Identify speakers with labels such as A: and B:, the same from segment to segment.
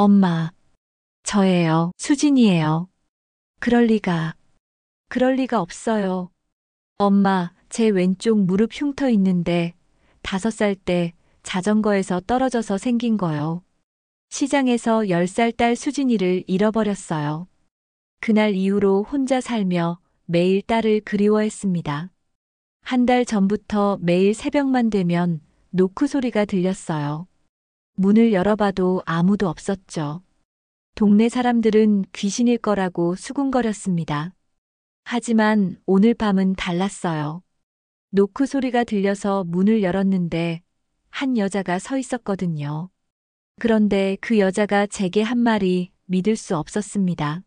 A: 엄마, 저예요. 수진이에요. 그럴 리가, 그럴 리가 없어요. 엄마, 제 왼쪽 무릎 흉터 있는데 5살 때 자전거에서 떨어져서 생긴 거요. 시장에서 10살 딸 수진이를 잃어버렸어요. 그날 이후로 혼자 살며 매일 딸을 그리워했습니다. 1달 전부터 매일 새벽만 되면 노크 소리가 들렸어요. 문을 열어봐도 아무도 없었죠. 동네 사람들은 귀신일 거라고 수군거렸습니다. 하지만 오늘 밤은 달랐어요. 노크 소리가 들려서 문을 열었는데 한 여자가 서 있었거든요. 그런데 그 여자가 제게 한 말이 믿을 수 없었습니다.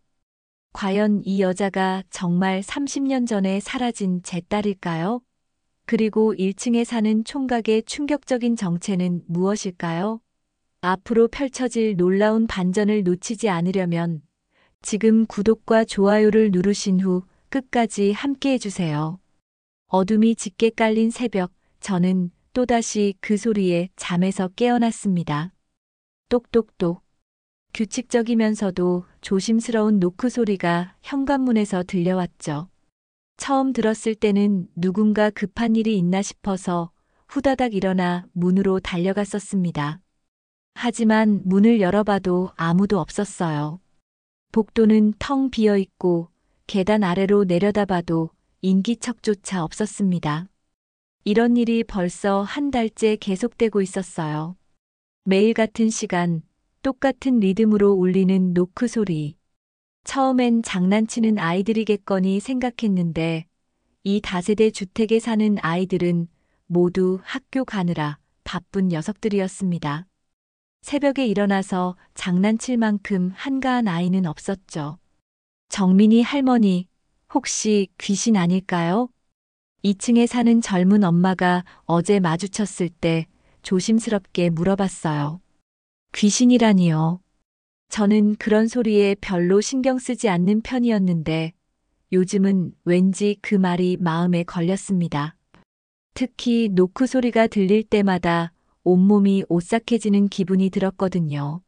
A: 과연 이 여자가 정말 30년 전에 사라진 제 딸일까요? 그리고 1층에 사는 총각의 충격적인 정체는 무엇일까요? 앞으로 펼쳐질 놀라운 반전을 놓치지 않으려면 지금 구독과 좋아요를 누르신 후 끝까지 함께 해주세요. 어둠이 짙게 깔린 새벽, 저는 또다시 그 소리에 잠에서 깨어났습니다. 똑똑똑. 규칙적이면서도 조심스러운 노크 소리가 현관문에서 들려왔죠. 처음 들었을 때는 누군가 급한 일이 있나 싶어서 후다닥 일어나 문으로 달려갔었습니다. 하지만 문을 열어봐도 아무도 없었어요. 복도는 텅 비어 있고 계단 아래로 내려다봐도 인기척조차 없었습니다. 이런 일이 벌써 1달째 계속되고 있었어요. 매일 같은 시간, 똑같은 리듬으로 울리는 노크 소리. 처음엔 장난치는 아이들이겠거니 생각했는데 이 다세대 주택에 사는 아이들은 모두 학교 가느라 바쁜 녀석들이었습니다. 새벽에 일어나서 장난칠 만큼 한가한 아이는 없었죠. 정민이 할머니, 혹시 귀신 아닐까요? 2층에 사는 젊은 엄마가 어제 마주쳤을 때 조심스럽게 물어봤어요. 귀신이라니요. 저는 그런 소리에 별로 신경 쓰지 않는 편이었는데 요즘은 왠지 그 말이 마음에 걸렸습니다. 특히 노크 소리가 들릴 때마다 온몸이 오싹해지는 기분이 들었거든요.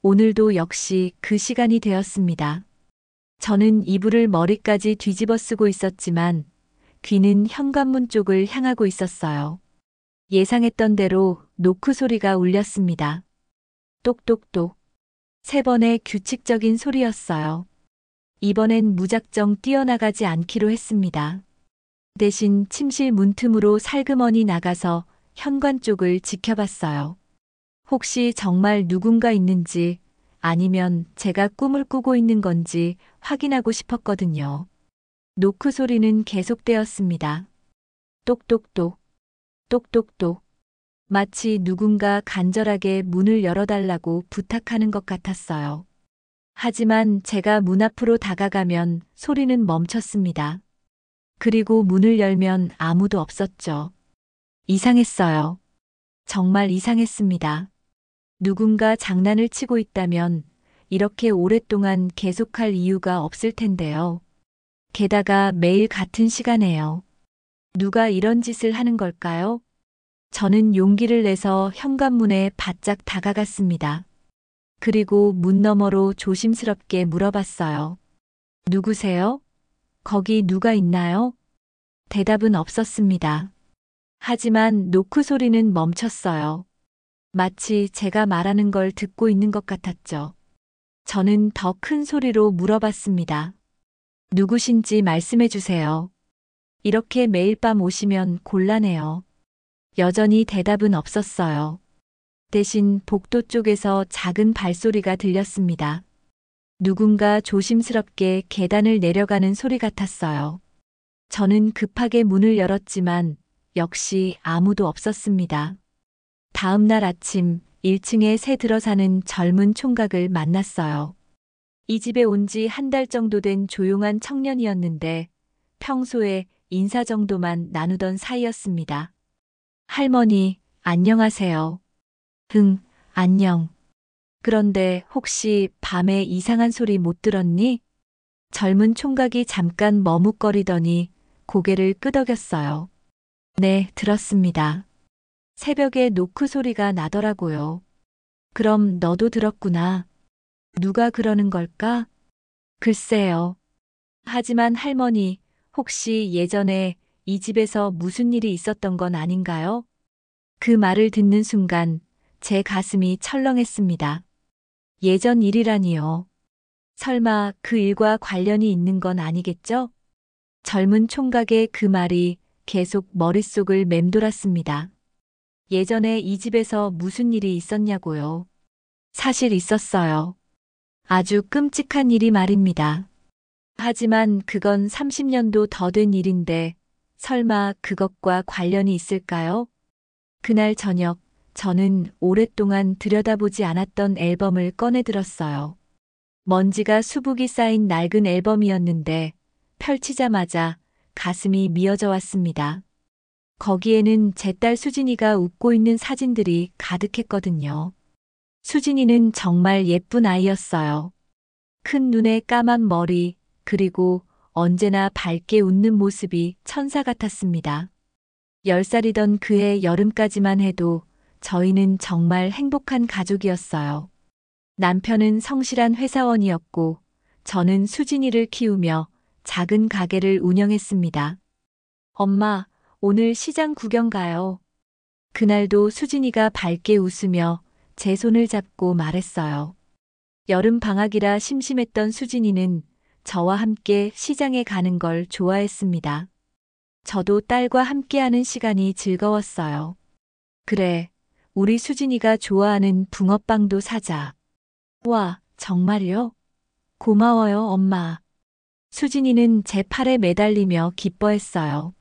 A: 오늘도 역시 그 시간이 되었습니다. 저는 이불을 머리까지 뒤집어 쓰고 있었지만 귀는 현관문 쪽을 향하고 있었어요. 예상했던 대로 노크 소리가 울렸습니다. 똑똑똑. 3번의 규칙적인 소리였어요. 이번엔 무작정 뛰어나가지 않기로 했습니다. 대신 침실 문틈으로 살그머니 나가서 현관 쪽을 지켜봤어요. 혹시 정말 누군가 있는지 아니면 제가 꿈을 꾸고 있는 건지 확인하고 싶었거든요. 노크 소리는 계속되었습니다. 똑똑똑, 똑똑똑. 마치 누군가 간절하게 문을 열어달라고 부탁하는 것 같았어요. 하지만 제가 문 앞으로 다가가면 소리는 멈췄습니다. 그리고 문을 열면 아무도 없었죠. 이상했어요. 정말 이상했습니다. 누군가 장난을 치고 있다면 이렇게 오랫동안 계속할 이유가 없을 텐데요. 게다가 매일 같은 시간에요. 누가 이런 짓을 하는 걸까요? 저는 용기를 내서 현관문에 바짝 다가갔습니다. 그리고 문 너머로 조심스럽게 물어봤어요. 누구세요? 거기 누가 있나요? 대답은 없었습니다. 하지만 노크 소리는 멈췄어요. 마치 제가 말하는 걸 듣고 있는 것 같았죠. 저는 더 큰 소리로 물어봤습니다. 누구신지 말씀해 주세요. 이렇게 매일 밤 오시면 곤란해요. 여전히 대답은 없었어요. 대신 복도 쪽에서 작은 발소리가 들렸습니다. 누군가 조심스럽게 계단을 내려가는 소리 같았어요. 저는 급하게 문을 열었지만 역시 아무도 없었습니다. 다음 날 아침 1층에 새 들어 사는 젊은 총각을 만났어요. 이 집에 온 지 1달 정도 된 조용한 청년이었는데 평소에 인사 정도만 나누던 사이였습니다. 할머니, 안녕하세요. 응, 안녕. 그런데 혹시 밤에 이상한 소리 못 들었니? 젊은 총각이 잠깐 머뭇거리더니 고개를 끄덕였어요. 네, 들었습니다. 새벽에 노크 소리가 나더라고요. 그럼 너도 들었구나. 누가 그러는 걸까? 글쎄요. 하지만 할머니, 혹시 예전에 이 집에서 무슨 일이 있었던 건 아닌가요? 그 말을 듣는 순간 제 가슴이 철렁했습니다. 예전 일이라니요. 설마 그 일과 관련이 있는 건 아니겠죠? 젊은 총각의 그 말이 계속 머릿속을 맴돌았습니다. 예전에 이 집에서 무슨 일이 있었냐고요. 사실 있었어요. 아주 끔찍한 일이 말입니다. 하지만 그건 30년도 더 된 일인데 설마 그것과 관련이 있을까요? 그날 저녁 저는 오랫동안 들여다보지 않았던 앨범을 꺼내 들었어요. 먼지가 수북이 쌓인 낡은 앨범이었는데 펼치자마자 가슴이 미어져 왔습니다. 거기에는 제 딸 수진이가 웃고 있는 사진들이 가득했거든요. 수진이는 정말 예쁜 아이였어요. 큰 눈에 까만 머리, 그리고 언제나 밝게 웃는 모습이 천사 같았습니다. 10살이던 그해 여름까지만 해도 저희는 정말 행복한 가족이었어요. 남편은 성실한 회사원이었고 저는 수진이를 키우며 작은 가게를 운영했습니다. 엄마, 오늘 시장 구경 가요. 그날도 수진이가 밝게 웃으며 제 손을 잡고 말했어요. 여름 방학이라 심심했던 수진이는 저와 함께 시장에 가는 걸 좋아했습니다. 저도 딸과 함께하는 시간이 즐거웠어요. 그래, 우리 수진이가 좋아하는 붕어빵도 사자. 와, 정말요? 고마워요, 엄마. 수진이는 제 팔에 매달리며 기뻐했어요.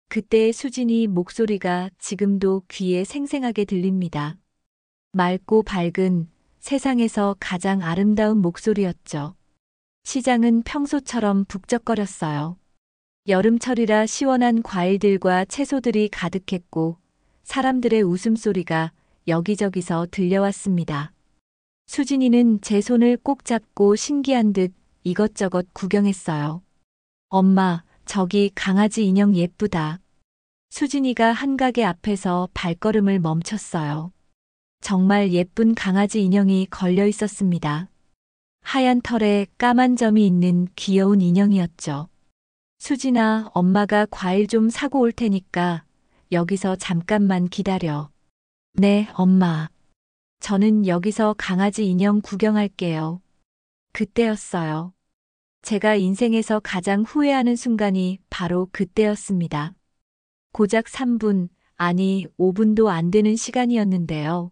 A: 그때의 수진이 목소리가 지금도 귀에 생생하게 들립니다. 맑고 밝은 세상에서 가장 아름다운 목소리였죠. 시장은 평소처럼 북적거렸어요. 여름철이라 시원한 과일들과 채소들이 가득했고 사람들의 웃음소리가 여기저기서 들려왔습니다. 수진이는 제 손을 꼭 잡고 신기한 듯 이것저것 구경했어요. 엄마, 저기 강아지 인형 예쁘다. 수진이가 한 가게 앞에서 발걸음을 멈췄어요. 정말 예쁜 강아지 인형이 걸려 있었습니다. 하얀 털에 까만 점이 있는 귀여운 인형이었죠. 수진아, 엄마가 과일 좀 사고 올 테니까 여기서 잠깐만 기다려. 네, 엄마. 저는 여기서 강아지 인형 구경할게요. 그때였어요. 제가 인생에서 가장 후회하는 순간이 바로 그때였습니다. 고작 3분, 아니 5분도 안 되는 시간이었는데요.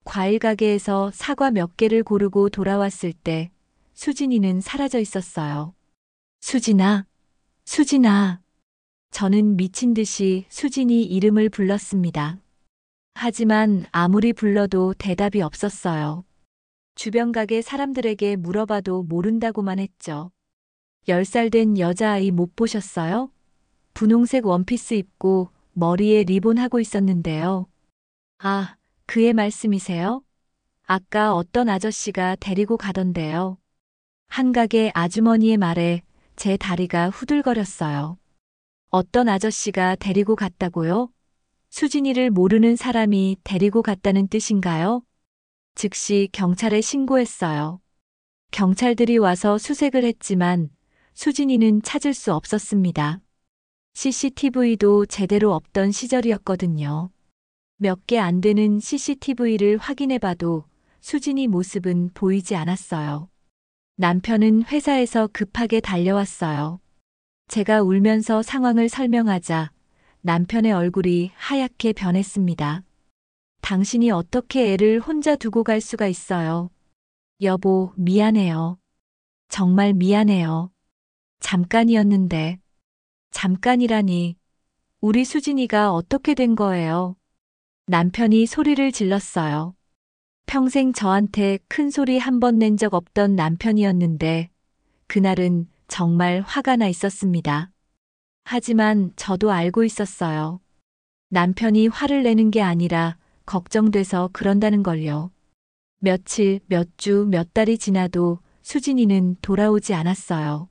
A: 과일 가게에서 사과 몇 개를 고르고 돌아왔을 때 수진이는 사라져 있었어요. 수진아, 수진아. 저는 미친 듯이 수진이 이름을 불렀습니다. 하지만 아무리 불러도 대답이 없었어요. 주변 가게 사람들에게 물어봐도 모른다고만 했죠. 10살 된 여자아이 못 보셨어요? 분홍색 원피스 입고 머리에 리본 하고 있었는데요. 아, 그의 말씀이세요? 아까 어떤 아저씨가 데리고 가던데요. 한 가게 아주머니의 말에 제 다리가 후들거렸어요. 어떤 아저씨가 데리고 갔다고요? 수진이를 모르는 사람이 데리고 갔다는 뜻인가요? 즉시 경찰에 신고했어요. 경찰들이 와서 수색을 했지만 수진이는 찾을 수 없었습니다. CCTV도 제대로 없던 시절이었거든요. 몇 개 안 되는 CCTV를 확인해봐도 수진이 모습은 보이지 않았어요. 남편은 회사에서 급하게 달려왔어요. 제가 울면서 상황을 설명하자 남편의 얼굴이 하얗게 변했습니다. 당신이 어떻게 애를 혼자 두고 갈 수가 있어요? 여보, 미안해요. 정말 미안해요. 잠깐이었는데. 잠깐이라니. 우리 수진이가 어떻게 된 거예요? 남편이 소리를 질렀어요. 평생 저한테 큰 소리 한 번 낸 적 없던 남편이었는데 그날은 정말 화가 나 있었습니다. 하지만 저도 알고 있었어요. 남편이 화를 내는 게 아니라 걱정돼서 그런다는 걸요. 며칠, 몇 주, 몇 달이 지나도 수진이는 돌아오지 않았어요.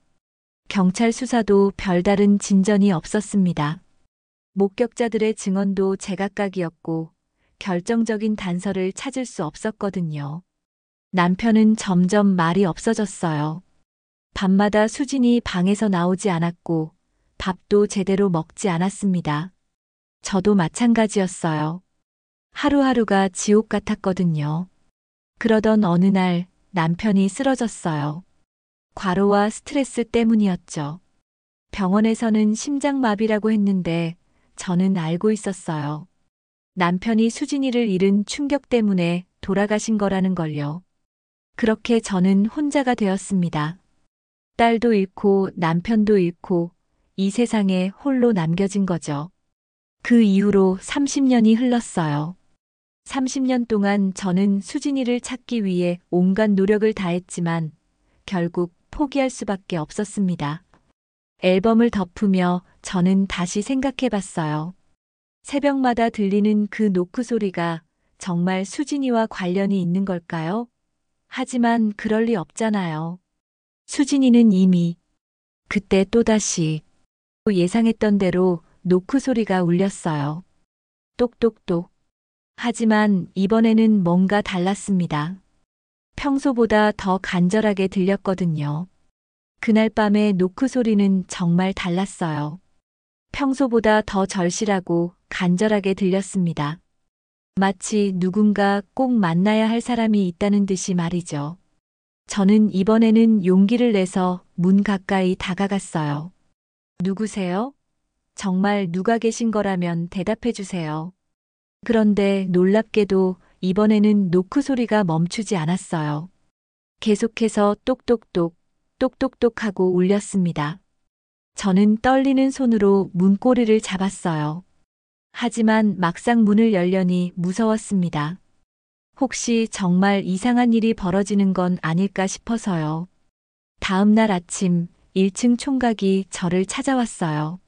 A: 경찰 수사도 별다른 진전이 없었습니다. 목격자들의 증언도 제각각이었고 결정적인 단서를 찾을 수 없었거든요. 남편은 점점 말이 없어졌어요. 밤마다 수진이 방에서 나오지 않았고 밥도 제대로 먹지 않았습니다. 저도 마찬가지였어요. 하루하루가 지옥 같았거든요. 그러던 어느 날 남편이 쓰러졌어요. 과로와 스트레스 때문이었죠. 병원에서는 심장마비라고 했는데 저는 알고 있었어요. 남편이 수진이를 잃은 충격 때문에 돌아가신 거라는 걸요. 그렇게 저는 혼자가 되었습니다. 딸도 잃고 남편도 잃고 이 세상에 홀로 남겨진 거죠. 그 이후로 30년이 흘렀어요. 30년 동안 저는 수진이를 찾기 위해 온갖 노력을 다했지만 결국 포기할 수밖에 없었습니다. 앨범을 덮으며 저는 다시 생각해 봤어요. 새벽마다 들리는 그 노크 소리가 정말 수진이와 관련이 있는 걸까요? 하지만 그럴 리 없잖아요. 수진이는 이미 그때 또다시 예상했던 대로 노크 소리가 울렸어요. 똑똑똑. 하지만 이번에는 뭔가 달랐습니다. 평소보다 더 간절하게 들렸거든요. 그날 밤의 노크 소리는 정말 달랐어요. 평소보다 더 절실하고 간절하게 들렸습니다. 마치 누군가 꼭 만나야 할 사람이 있다는 듯이 말이죠. 저는 이번에는 용기를 내서 문 가까이 다가갔어요. 누구세요? 정말 누가 계신 거라면 대답해 주세요. 그런데 놀랍게도 이번에는 노크 소리가 멈추지 않았어요. 계속해서 똑똑똑, 똑똑똑 하고 울렸습니다. 저는 떨리는 손으로 문고리를 잡았어요. 하지만 막상 문을 열려니 무서웠습니다. 혹시 정말 이상한 일이 벌어지는 건 아닐까 싶어서요. 다음 날 아침 1층 총각이 저를 찾아왔어요.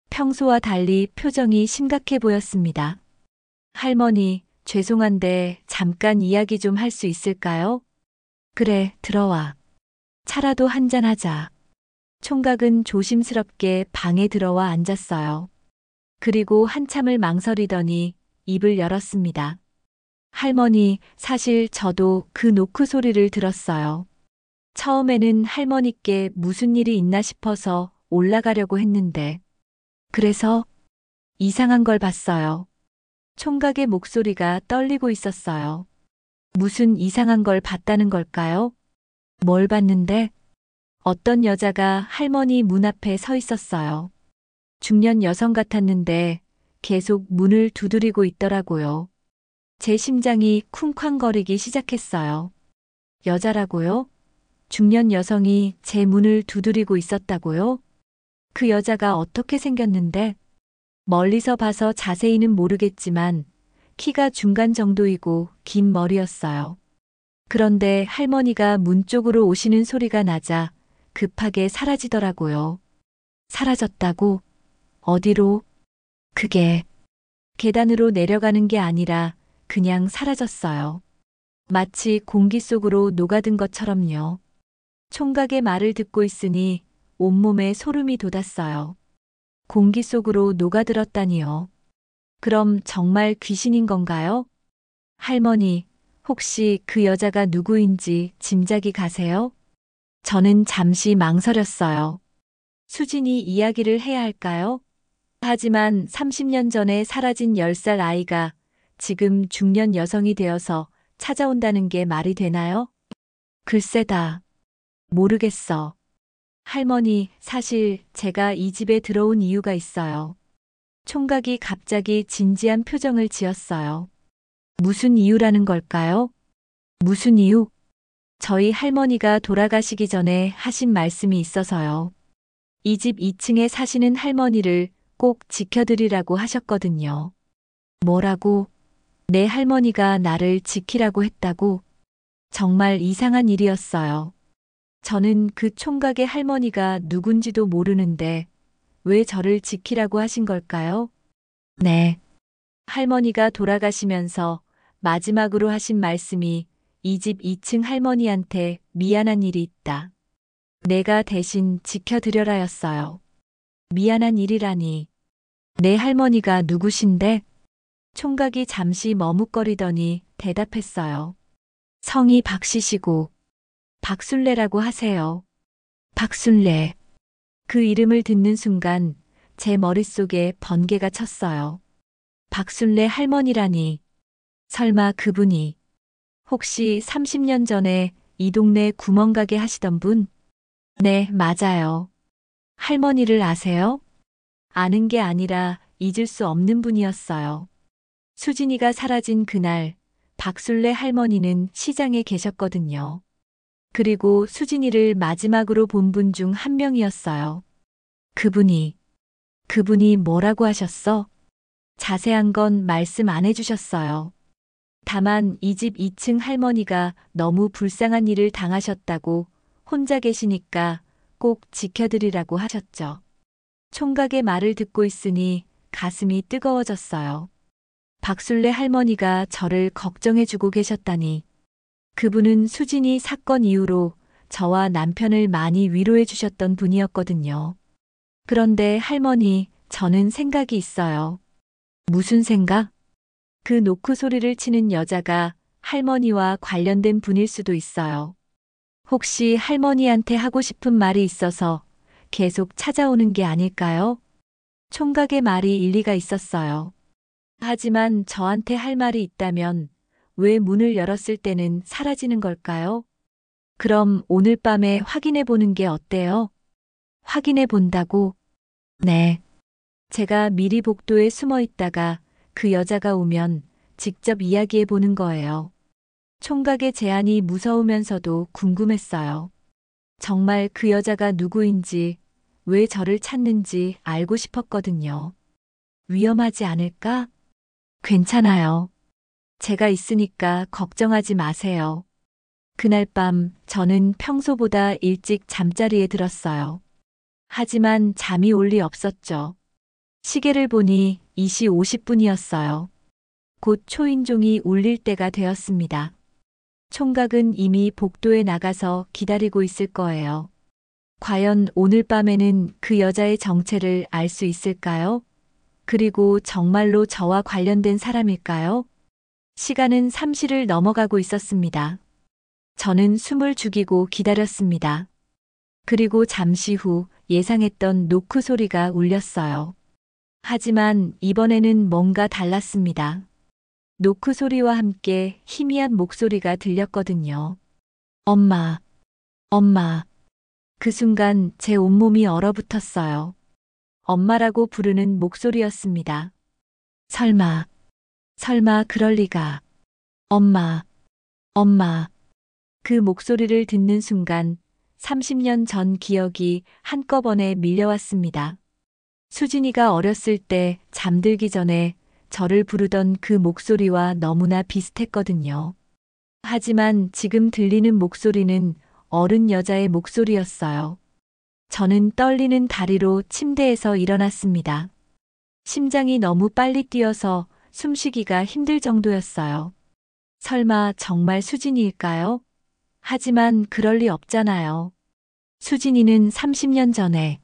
A: 평소와 달리 표정이 심각해 보였습니다. 할머니, 죄송한데 잠깐 이야기 좀 할 수 있을까요? 그래, 들어와. 차라도 한잔 하자. 총각은 조심스럽게 방에 들어와 앉았어요. 그리고 한참을 망설이더니 입을 열었습니다. 할머니, 사실 저도 그 노크 소리를 들었어요. 처음에는 할머니께 무슨 일이 있나 싶어서 올라가려고 했는데, 그래서 이상한 걸 봤어요. 총각의 목소리가 떨리고 있었어요. 무슨 이상한 걸 봤다는 걸까요? 뭘 봤는데? 어떤 여자가 할머니 문 앞에 서 있었어요. 중년 여성 같았는데 계속 문을 두드리고 있더라고요. 제 심장이 쿵쾅거리기 시작했어요. 여자라고요? 중년 여성이 제 문을 두드리고 있었다고요? 그 여자가 어떻게 생겼는데? 멀리서 봐서 자세히는 모르겠지만 키가 중간 정도이고 긴 머리였어요. 그런데 할머니가 문 쪽으로 오시는 소리가 나자 급하게 사라지더라고요. 사라졌다고? 어디로? 그게 계단으로 내려가는 게 아니라 그냥 사라졌어요. 마치 공기 속으로 녹아든 것처럼요. 총각의 말을 듣고 있으니 온몸에 소름이 돋았어요. 공기 속으로 녹아들었다니요. 그럼 정말 귀신인 건가요? 할머니, 혹시 그 여자가 누구인지 짐작이 가세요? 저는 잠시 망설였어요. 수진이 이야기를 해야 할까요? 하지만 30년 전에 사라진 10살 아이가 지금 중년 여성이 되어서 찾아온다는 게 말이 되나요? 글쎄다. 모르겠어. 할머니, 사실 제가 이 집에 들어온 이유가 있어요. 총각이 갑자기 진지한 표정을 지었어요. 무슨 이유라는 걸까요? 무슨 이유? 저희 할머니가 돌아가시기 전에 하신 말씀이 있어서요. 이 집 2층에 사시는 할머니를 꼭 지켜드리라고 하셨거든요. 뭐라고? 내 할머니가 나를 지키라고 했다고? 정말 이상한 일이었어요. 저는 그 총각의 할머니가 누군지도 모르는데 왜 저를 지키라고 하신 걸까요? 네. 할머니가 돌아가시면서 마지막으로 하신 말씀이 이 집 2층 할머니한테 미안한 일이 있다. 내가 대신 지켜드려라였어요. 미안한 일이라니. 내 할머니가 누구신데? 총각이 잠시 머뭇거리더니 대답했어요. 성이 박씨시고 박술래라고 하세요. 박술래. 그 이름을 듣는 순간 제 머릿속에 번개가 쳤어요. 박술래 할머니라니. 설마 그분이 혹시 30년 전에 이 동네 구멍가게 하시던 분? 네, 맞아요. 할머니를 아세요? 아는 게 아니라 잊을 수 없는 분이었어요. 수진이가 사라진 그날 박술래 할머니는 시장에 계셨거든요. 그리고 수진이를 마지막으로 본 분 중 한 명이었어요. 그분이 뭐라고 하셨어? 자세한 건 말씀 안 해주셨어요. 다만 이 집 2층 할머니가 너무 불쌍한 일을 당하셨다고 혼자 계시니까 꼭 지켜드리라고 하셨죠. 총각의 말을 듣고 있으니 가슴이 뜨거워졌어요. 박술래 할머니가 저를 걱정해주고 계셨다니. 그분은 수진이 사건 이후로 저와 남편을 많이 위로해 주셨던 분이었거든요. 그런데 할머니, 저는 생각이 있어요. 무슨 생각? 그 노크 소리를 치는 여자가 할머니와 관련된 분일 수도 있어요. 혹시 할머니한테 하고 싶은 말이 있어서 계속 찾아오는 게 아닐까요? 총각의 말이 일리가 있었어요. 하지만 저한테 할 말이 있다면 왜 문을 열었을 때는 사라지는 걸까요? 그럼 오늘 밤에 확인해 보는 게 어때요? 확인해 본다고? 네. 제가 미리 복도에 숨어 있다가 그 여자가 오면 직접 이야기해 보는 거예요. 총각의 제안이 무서우면서도 궁금했어요. 정말 그 여자가 누구인지, 왜 저를 찾는지 알고 싶었거든요. 위험하지 않을까? 괜찮아요. 제가 있으니까 걱정하지 마세요. 그날 밤 저는 평소보다 일찍 잠자리에 들었어요. 하지만 잠이 올 리 없었죠. 시계를 보니 2시 50분이었어요. 곧 초인종이 울릴 때가 되었습니다. 총각은 이미 복도에 나가서 기다리고 있을 거예요. 과연 오늘 밤에는 그 여자의 정체를 알 수 있을까요? 그리고 정말로 저와 관련된 사람일까요? 시간은 3시를 넘어가고 있었습니다. 저는 숨을 죽이고 기다렸습니다. 그리고 잠시 후 예상했던 노크 소리가 울렸어요. 하지만 이번에는 뭔가 달랐습니다. 노크 소리와 함께 희미한 목소리가 들렸거든요. 엄마, 엄마. 그 순간 제 온몸이 얼어붙었어요. 엄마라고 부르는 목소리였습니다. 설마 그럴 리가. 엄마, 엄마. 그 목소리를 듣는 순간 30년 전 기억이 한꺼번에 밀려왔습니다. 수진이가 어렸을 때 잠들기 전에 저를 부르던 그 목소리와 너무나 비슷했거든요. 하지만 지금 들리는 목소리는 어른 여자의 목소리였어요. 저는 떨리는 다리로 침대에서 일어났습니다. 심장이 너무 빨리 뛰어서 숨쉬기가 힘들 정도였어요. 설마 정말 수진이일까요? 하지만 그럴 리 없잖아요. 수진이는 30년 전에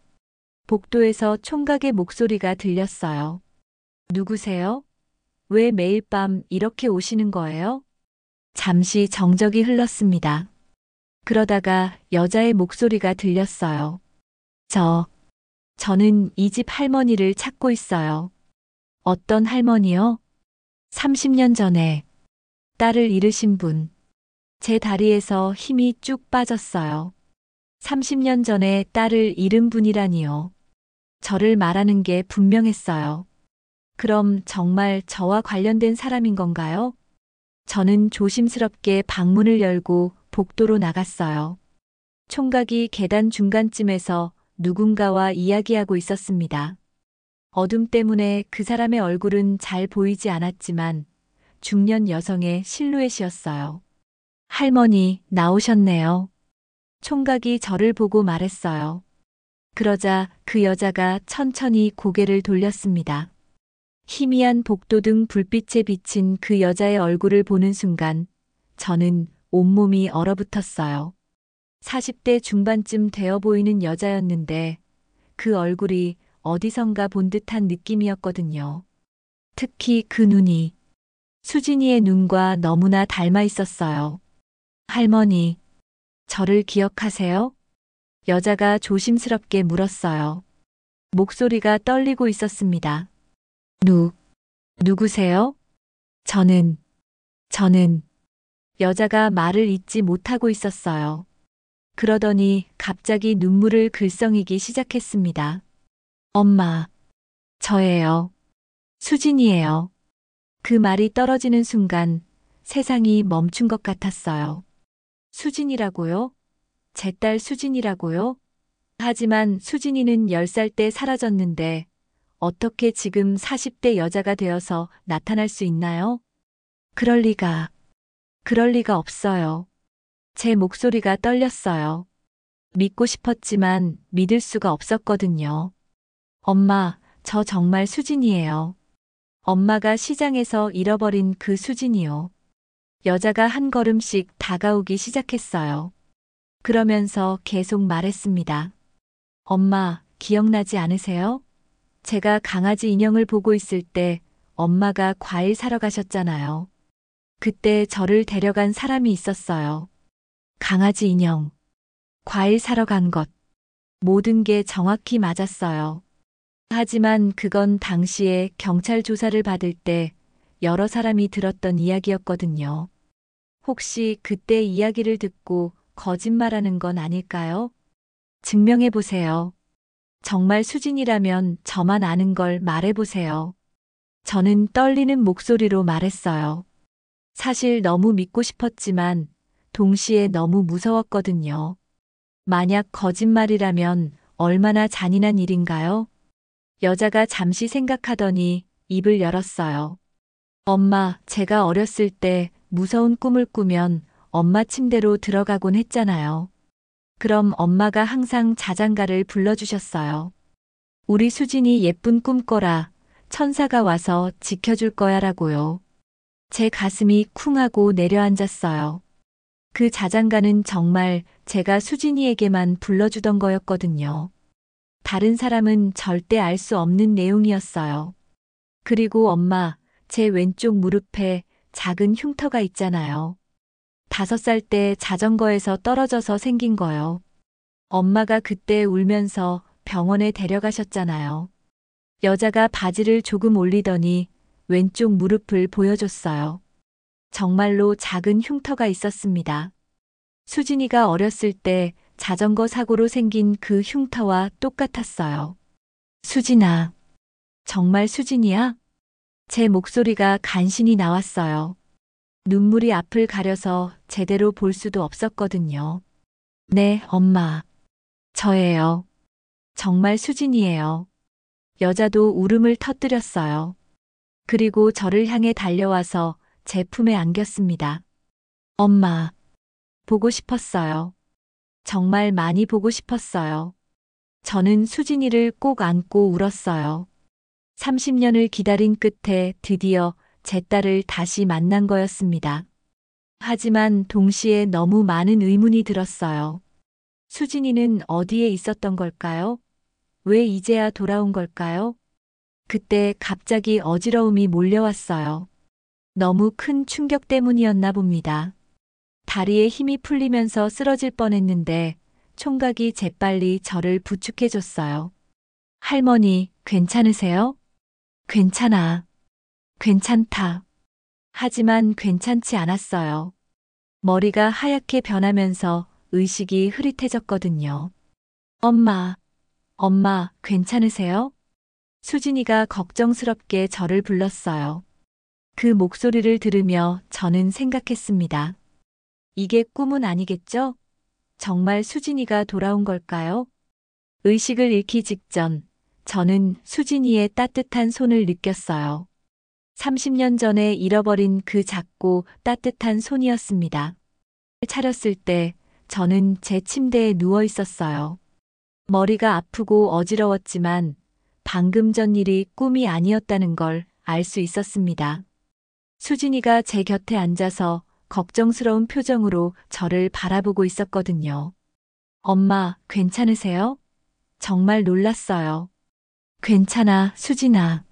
A: 복도에서 총각의 목소리가 들렸어요. 누구세요? 왜 매일 밤 이렇게 오시는 거예요? 잠시 정적이 흘렀습니다. 그러다가 여자의 목소리가 들렸어요. 저는 이 집 할머니를 찾고 있어요. 어떤 할머니요? 30년 전에 딸을 잃으신 분. 제 다리에서 힘이 쭉 빠졌어요. 30년 전에 딸을 잃은 분이라니요. 저를 말하는 게 분명했어요. 그럼 정말 저와 관련된 사람인 건가요? 저는 조심스럽게 방문을 열고 복도로 나갔어요. 총각이 계단 중간쯤에서 누군가와 이야기하고 있었습니다. 어둠 때문에 그 사람의 얼굴은 잘 보이지 않았지만 중년 여성의 실루엣이었어요. 할머니, 나오셨네요. 총각이 저를 보고 말했어요. 그러자 그 여자가 천천히 고개를 돌렸습니다. 희미한 복도등 불빛에 비친 그 여자의 얼굴을 보는 순간 저는 온몸이 얼어붙었어요. 40대 중반쯤 되어 보이는 여자였는데 그 얼굴이 어디선가 본 듯한 느낌이었거든요. 특히 그 눈이 수진이의 눈과 너무나 닮아 있었어요. 할머니, 저를 기억하세요? 여자가 조심스럽게 물었어요. 목소리가 떨리고 있었습니다. 누구세요? 저는, 여자가 말을 잇지 못하고 있었어요. 그러더니 갑자기 눈물을 글썽이기 시작했습니다. 엄마, 저예요. 수진이에요. 그 말이 떨어지는 순간 세상이 멈춘 것 같았어요. 수진이라고요? 제 딸 수진이라고요? 하지만 수진이는 10살 때 사라졌는데 어떻게 지금 40대 여자가 되어서 나타날 수 있나요? 그럴 리가 없어요. 제 목소리가 떨렸어요. 믿고 싶었지만 믿을 수가 없었거든요. 엄마, 저 정말 수진이에요. 엄마가 시장에서 잃어버린 그 수진이요. 여자가 한 걸음씩 다가오기 시작했어요. 그러면서 계속 말했습니다. 엄마, 기억나지 않으세요? 제가 강아지 인형을 보고 있을 때 엄마가 과일 사러 가셨잖아요. 그때 저를 데려간 사람이 있었어요. 강아지 인형, 과일 사러 간 것, 모든 게 정확히 맞았어요. 하지만 그건 당시에 경찰 조사를 받을 때 여러 사람이 들었던 이야기였거든요. 혹시 그때 이야기를 듣고 거짓말하는 건 아닐까요? 증명해 보세요. 정말 수진이라면 저만 아는 걸 말해 보세요. 저는 떨리는 목소리로 말했어요. 사실 너무 믿고 싶었지만 동시에 너무 무서웠거든요. 만약 거짓말이라면 얼마나 잔인한 일인가요? 여자가 잠시 생각하더니 입을 열었어요. 엄마, 제가 어렸을 때 무서운 꿈을 꾸면 엄마 침대로 들어가곤 했잖아요. 그럼 엄마가 항상 자장가를 불러주셨어요. 우리 수진이 예쁜 꿈 꿔라. 천사가 와서 지켜줄 거야 라고요. 제 가슴이 쿵 하고 내려앉았어요. 그 자장가는 정말 제가 수진이에게만 불러주던 거였거든요. 다른 사람은 절대 알 수 없는 내용이었어요. 그리고 엄마, 제 왼쪽 무릎에 작은 흉터가 있잖아요. 5살 때 자전거에서 떨어져서 생긴 거요. 엄마가 그때 울면서 병원에 데려가셨잖아요. 여자가 바지를 조금 올리더니 왼쪽 무릎을 보여줬어요. 정말로 작은 흉터가 있었습니다. 수진이가 어렸을 때 자전거 사고로 생긴 그 흉터와 똑같았어요. 수진아, 정말 수진이야? 제 목소리가 간신히 나왔어요. 눈물이 앞을 가려서 제대로 볼 수도 없었거든요. 네, 엄마. 저예요. 정말 수진이에요. 여자도 울음을 터뜨렸어요. 그리고 저를 향해 달려와서 제 품에 안겼습니다. 엄마, 보고 싶었어요. 정말 많이 보고 싶었어요. 저는 수진이를 꼭 안고 울었어요. 30년을 기다린 끝에 드디어 제 딸을 다시 만난 거였습니다. 하지만 동시에 너무 많은 의문이 들었어요. 수진이는 어디에 있었던 걸까요? 왜 이제야 돌아온 걸까요? 그때 갑자기 어지러움이 몰려왔어요. 너무 큰 충격 때문이었나 봅니다. 다리에 힘이 풀리면서 쓰러질 뻔했는데 총각이 재빨리 저를 부축해줬어요. 할머니, 괜찮으세요? 괜찮아. 괜찮다. 하지만 괜찮지 않았어요. 머리가 하얗게 변하면서 의식이 흐릿해졌거든요. 엄마, 엄마, 괜찮으세요? 수진이가 걱정스럽게 저를 불렀어요. 그 목소리를 들으며 저는 생각했습니다. 이게 꿈은 아니겠죠? 정말 수진이가 돌아온 걸까요? 의식을 잃기 직전 저는 수진이의 따뜻한 손을 느꼈어요. 30년 전에 잃어버린 그 작고 따뜻한 손이었습니다. 차렸을 때 저는 제 침대에 누워 있었어요. 머리가 아프고 어지러웠지만 방금 전 일이 꿈이 아니었다는 걸 알 수 있었습니다. 수진이가 제 곁에 앉아서 걱정스러운 표정으로 저를 바라보고 있었거든요. 엄마, 괜찮으세요? 정말 놀랐어요. 괜찮아, 수진아.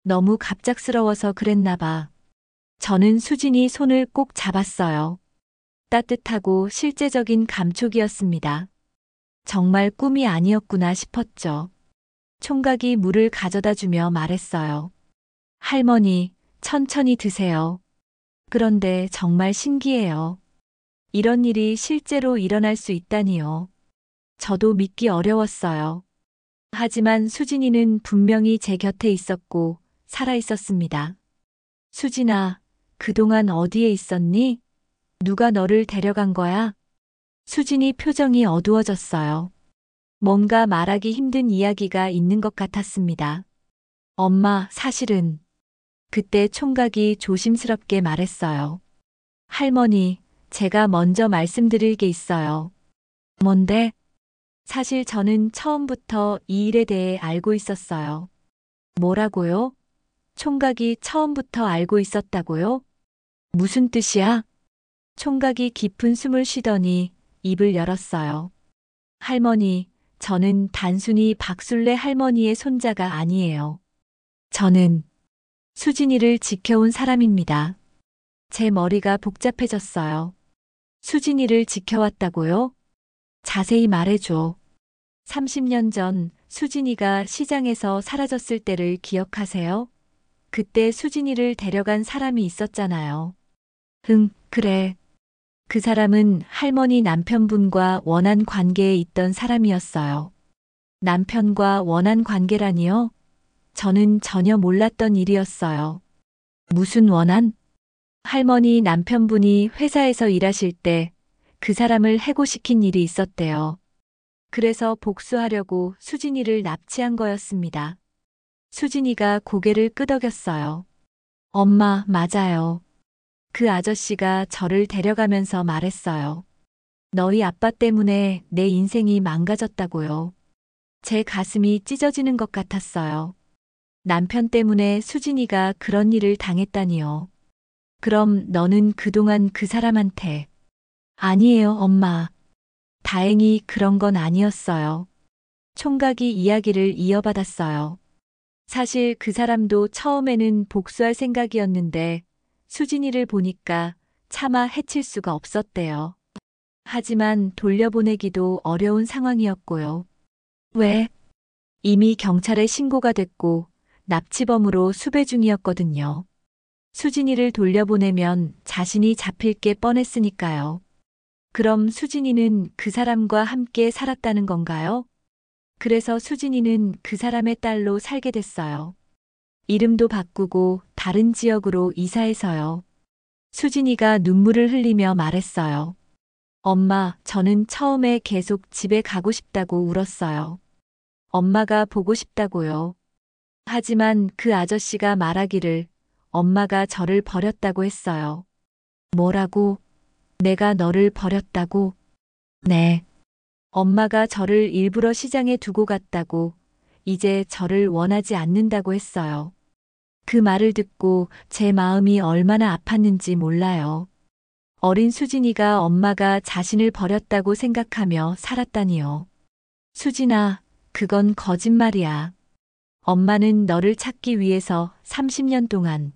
A: 너무 갑작스러워서 그랬나 봐. 저는 수진이 손을 꼭 잡았어요. 따뜻하고 실제적인 감촉이었습니다. 정말 꿈이 아니었구나 싶었죠. 총각이 물을 가져다 주며 말했어요. 할머니, 천천히 드세요. 그런데 정말 신기해요. 이런 일이 실제로 일어날 수 있다니요. 저도 믿기 어려웠어요. 하지만 수진이는 분명히 제 곁에 있었고 살아 있었습니다. 수진아, 그동안 어디에 있었니? 누가 너를 데려간 거야? 수진이 표정이 어두워졌어요. 뭔가 말하기 힘든 이야기가 있는 것 같았습니다. 엄마, 사실은 그때 총각이 조심스럽게 말했어요. 할머니, 제가 먼저 말씀드릴 게 있어요. 뭔데? 사실 저는 처음부터 이 일에 대해 알고 있었어요. 뭐라고요? 총각이 처음부터 알고 있었다고요? 무슨 뜻이야? 총각이 깊은 숨을 쉬더니 입을 열었어요. 할머니, 저는 단순히 박술래 할머니의 손자가 아니에요. 저는 수진이를 지켜온 사람입니다. 제 머리가 복잡해졌어요. 수진이를 지켜왔다고요? 자세히 말해줘. 30년 전 수진이가 시장에서 사라졌을 때를 기억하세요? 그때 수진이를 데려간 사람이 있었잖아요. 응, 그래. 그 사람은 할머니 남편분과 원한 관계에 있던 사람이었어요. 남편과 원한 관계라니요? 저는 전혀 몰랐던 일이었어요. 무슨 원한? 할머니 남편분이 회사에서 일하실 때 그 사람을 해고시킨 일이 있었대요. 그래서 복수하려고 수진이를 납치한 거였습니다. 수진이가 고개를 끄덕였어요. 엄마, 맞아요. 그 아저씨가 저를 데려가면서 말했어요. 너희 아빠 때문에 내 인생이 망가졌다고요. 제 가슴이 찢어지는 것 같았어요. 남편 때문에 수진이가 그런 일을 당했다니요. 그럼 너는 그동안 그 사람한테. 아니에요, 엄마. 다행히 그런 건 아니었어요. 총각이 이야기를 이어받았어요. 사실 그 사람도 처음에는 복수할 생각이었는데 수진이를 보니까 차마 해칠 수가 없었대요. 하지만 돌려보내기도 어려운 상황이었고요. 왜? 이미 경찰에 신고가 됐고 납치범으로 수배 중이었거든요. 수진이를 돌려보내면 자신이 잡힐 게 뻔했으니까요. 그럼 수진이는 그 사람과 함께 살았다는 건가요? 그래서 수진이는 그 사람의 딸로 살게 됐어요. 이름도 바꾸고 다른 지역으로 이사해서요. 수진이가 눈물을 흘리며 말했어요. 엄마, 저는 처음에 계속 집에 가고 싶다고 울었어요. 엄마가 보고 싶다고요. 하지만 그 아저씨가 말하기를 엄마가 저를 버렸다고 했어요. 뭐라고? 내가 너를 버렸다고? 네. 엄마가 저를 일부러 시장에 두고 갔다고, 이제 저를 원하지 않는다고 했어요. 그 말을 듣고 제 마음이 얼마나 아팠는지 몰라요. 어린 수진이가 엄마가 자신을 버렸다고 생각하며 살았다니요. 수진아, 그건 거짓말이야. 엄마는 너를 찾기 위해서 30년 동안.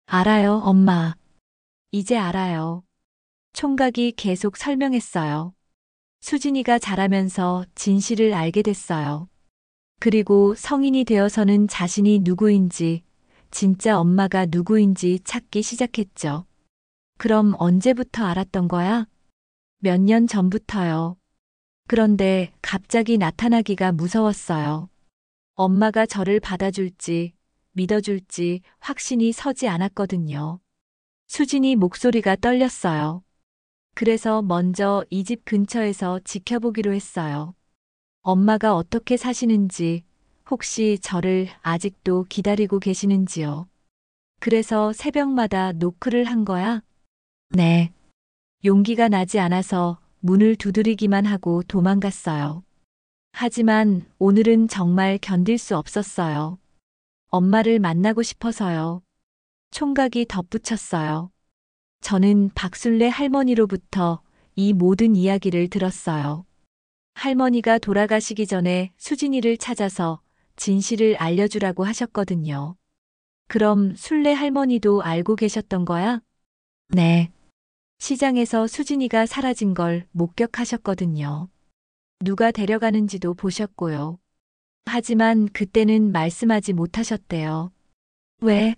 A: 알아요, 엄마. 이제 알아요. 총각이 계속 설명했어요. 수진이가 자라면서 진실을 알게 됐어요. 그리고 성인이 되어서는 자신이 누구인지, 진짜 엄마가 누구인지 찾기 시작했죠. 그럼 언제부터 알았던 거야? 몇 년 전부터요. 그런데 갑자기 나타나기가 무서웠어요. 엄마가 저를 받아줄지, 믿어줄지 확신이 서지 않았거든요. 수진이 목소리가 떨렸어요. 그래서 먼저 이 집 근처에서 지켜보기로 했어요. 엄마가 어떻게 사시는지, 혹시 저를 아직도 기다리고 계시는지요. 그래서 새벽마다 노크를 한 거야? 네. 용기가 나지 않아서 문을 두드리기만 하고 도망갔어요. 하지만 오늘은 정말 견딜 수 없었어요. 엄마를 만나고 싶어서요. 총각이 덧붙였어요. 저는 박술래 할머니로부터 이 모든 이야기를 들었어요. 할머니가 돌아가시기 전에 수진이를 찾아서 진실을 알려주라고 하셨거든요. 그럼 술래 할머니도 알고 계셨던 거야? 네. 시장에서 수진이가 사라진 걸 목격하셨거든요. 누가 데려가는지도 보셨고요. 하지만 그때는 말씀하지 못하셨대요. 왜?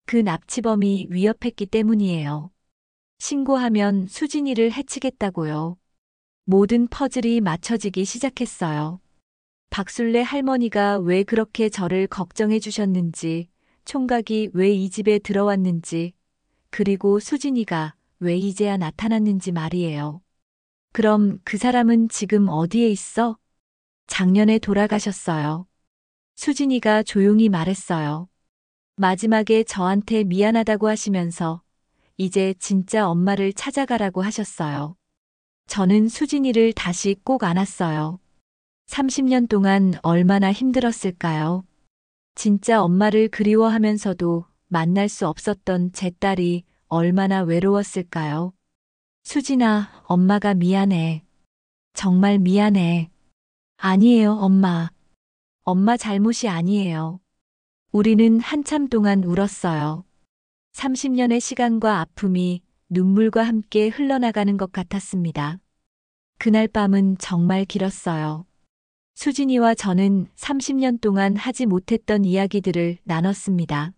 A: 그 납치범이 위협했기 때문이에요. 신고하면 수진이를 해치겠다고요. 모든 퍼즐이 맞춰지기 시작했어요. 박술래 할머니가 왜 그렇게 저를 걱정해 주셨는지, 총각이 왜 이 집에 들어왔는지, 그리고 수진이가 왜 이제야 나타났는지 말이에요. 그럼 그 사람은 지금 어디에 있어? 작년에 돌아가셨어요. 수진이가 조용히 말했어요. 마지막에 저한테 미안하다고 하시면서 이제 진짜 엄마를 찾아가라고 하셨어요. 저는 수진이를 다시 꼭 안았어요. 30년 동안 얼마나 힘들었을까요? 진짜 엄마를 그리워하면서도 만날 수 없었던 제 딸이 얼마나 외로웠을까요? 수진아, 엄마가 미안해. 정말 미안해. 아니에요, 엄마. 엄마 잘못이 아니에요. 우리는 한참 동안 울었어요. 30년의 시간과 아픔이 눈물과 함께 흘러나가는 것 같았습니다. 그날 밤은 정말 길었어요. 수진이와 저는 30년 동안 하지 못했던 이야기들을 나눴습니다.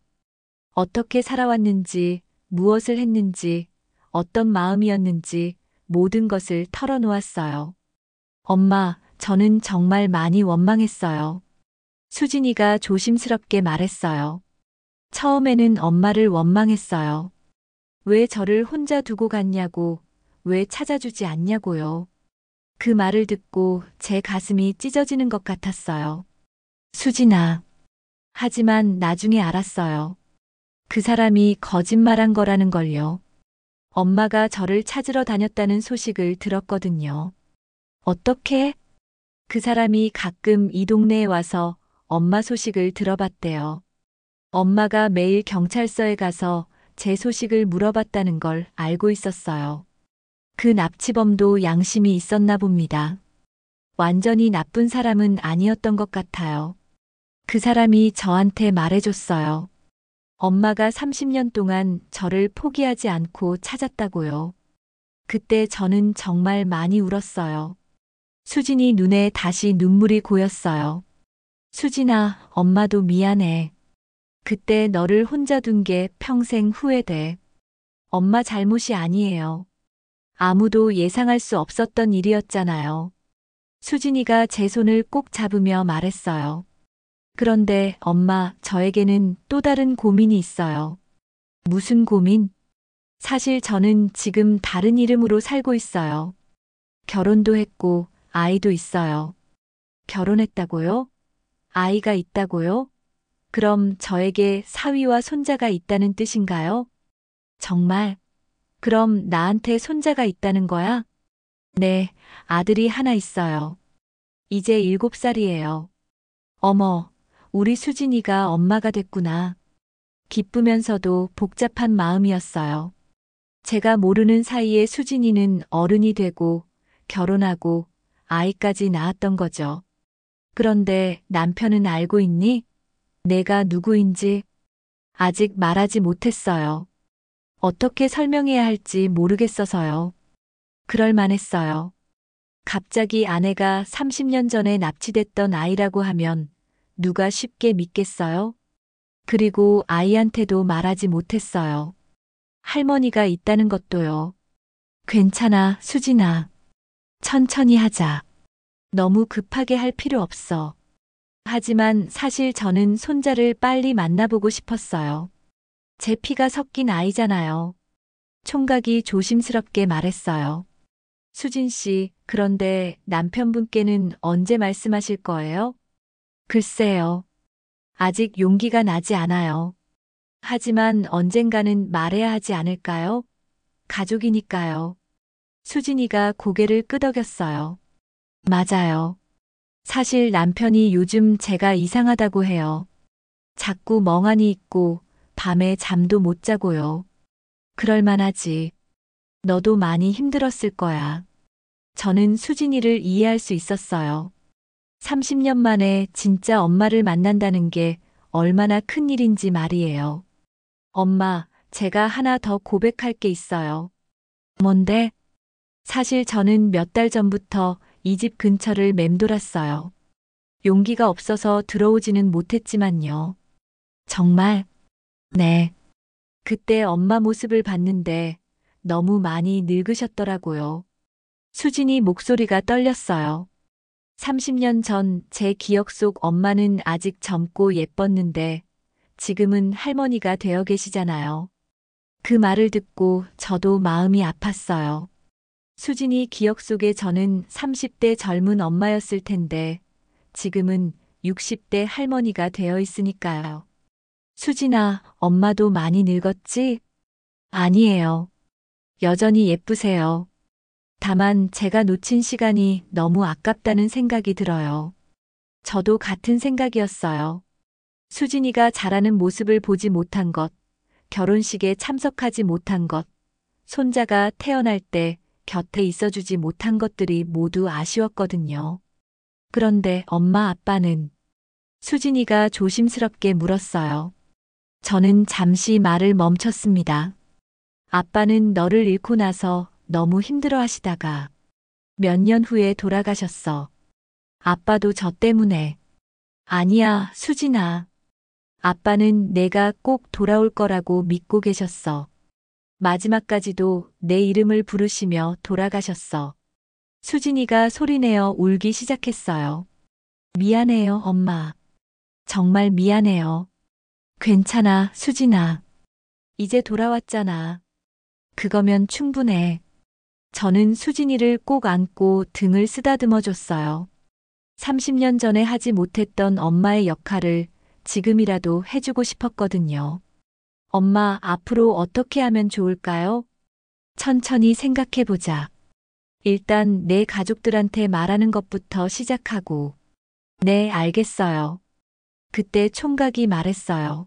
A: 어떻게 살아왔는지, 무엇을 했는지, 어떤 마음이었는지 모든 것을 털어놓았어요. 엄마, 저는 정말 많이 원망했어요. 수진이가 조심스럽게 말했어요. 처음에는 엄마를 원망했어요. 왜 저를 혼자 두고 갔냐고, 왜 찾아주지 않냐고요. 그 말을 듣고 제 가슴이 찢어지는 것 같았어요. 수진아. 하지만 나중에 알았어요. 그 사람이 거짓말한 거라는 걸요. 엄마가 저를 찾으러 다녔다는 소식을 들었거든요. 어떻게? 그 사람이 가끔 이 동네에 와서 엄마 소식을 들어봤대요. 엄마가 매일 경찰서에 가서 제 소식을 물어봤다는 걸 알고 있었어요. 그 납치범도 양심이 있었나 봅니다. 완전히 나쁜 사람은 아니었던 것 같아요. 그 사람이 저한테 말해줬어요. 엄마가 30년 동안 저를 포기하지 않고 찾았다고요. 그때 저는 정말 많이 울었어요. 수진이 눈에 다시 눈물이 고였어요. 수진아, 엄마도 미안해. 그때 너를 혼자 둔 게 평생 후회돼. 엄마 잘못이 아니에요. 아무도 예상할 수 없었던 일이었잖아요. 수진이가 제 손을 꼭 잡으며 말했어요. 그런데 엄마, 저에게는 또 다른 고민이 있어요. 무슨 고민? 사실 저는 지금 다른 이름으로 살고 있어요. 결혼도 했고 아이도 있어요. 결혼했다고요? 아이가 있다고요? 그럼 저에게 사위와 손자가 있다는 뜻인가요? 정말? 그럼 나한테 손자가 있다는 거야? 네, 아들이 하나 있어요. 이제 7살이에요. 어머, 우리 수진이가 엄마가 됐구나. 기쁘면서도 복잡한 마음이었어요. 제가 모르는 사이에 수진이는 어른이 되고 결혼하고 아이까지 낳았던 거죠. 그런데 남편은 알고 있니? 내가 누구인지 아직 말하지 못했어요. 어떻게 설명해야 할지 모르겠어서요. 그럴 만했어요. 갑자기 아내가 30년 전에 납치됐던 아이라고 하면 누가 쉽게 믿겠어요? 그리고 아이한테도 말하지 못했어요. 할머니가 있다는 것도요. 괜찮아, 수진아. 천천히 하자. 너무 급하게 할 필요 없어. 하지만 사실 저는 손자를 빨리 만나보고 싶었어요. 제 피가 섞인 아이잖아요. 총각이 조심스럽게 말했어요. 수진 씨, 그런데 남편분께는 언제 말씀하실 거예요? 글쎄요. 아직 용기가 나지 않아요. 하지만 언젠가는 말해야 하지 않을까요? 가족이니까요. 수진이가 고개를 끄덕였어요. 맞아요. 사실 남편이 요즘 제가 이상하다고 해요. 자꾸 멍하니 있고 밤에 잠도 못 자고요. 그럴 만하지. 너도 많이 힘들었을 거야. 저는 수진이를 이해할 수 있었어요. 30년 만에 진짜 엄마를 만난다는 게 얼마나 큰 일인지 말이에요. 엄마, 제가 하나 더 고백할 게 있어요. 뭔데? 사실 저는 몇 달 전부터 이 집 근처를 맴돌았어요. 용기가 없어서 들어오지는 못했지만요. 정말? 네. 그때 엄마 모습을 봤는데 너무 많이 늙으셨더라고요. 수진이 목소리가 떨렸어요. 30년 전 제 기억 속 엄마는 아직 젊고 예뻤는데 지금은 할머니가 되어 계시잖아요. 그 말을 듣고 저도 마음이 아팠어요. 수진이 기억 속에 저는 30대 젊은 엄마였을 텐데 지금은 60대 할머니가 되어 있으니까요. 수진아, 엄마도 많이 늙었지? 아니에요. 여전히 예쁘세요. 다만 제가 놓친 시간이 너무 아깝다는 생각이 들어요. 저도 같은 생각이었어요. 수진이가 자라는 모습을 보지 못한 것, 결혼식에 참석하지 못한 것, 손자가 태어날 때 곁에 있어주지 못한 것들이 모두 아쉬웠거든요. 그런데 엄마 아빠는 수진이가 조심스럽게 물었어요. 저는 잠시 말을 멈췄습니다. 아빠는 너를 잃고 나서 너무 힘들어 하시다가 몇 년 후에 돌아가셨어. 아빠도 저 때문에. 아니야, 수진아. 아빠는 내가 꼭 돌아올 거라고 믿고 계셨어. 마지막까지도 내 이름을 부르시며 돌아가셨어. 수진이가 소리내어 울기 시작했어요. 미안해요, 엄마. 정말 미안해요. 괜찮아, 수진아. 이제 돌아왔잖아. 그거면 충분해. 저는 수진이를 꼭 안고 등을 쓰다듬어 줬어요. 30년 전에 하지 못했던 엄마의 역할을 지금이라도 해주고 싶었거든요. 엄마, 앞으로 어떻게 하면 좋을까요? 천천히 생각해보자. 일단 내 가족들한테 말하는 것부터 시작하고. 네, 알겠어요. 그때 총각이 말했어요.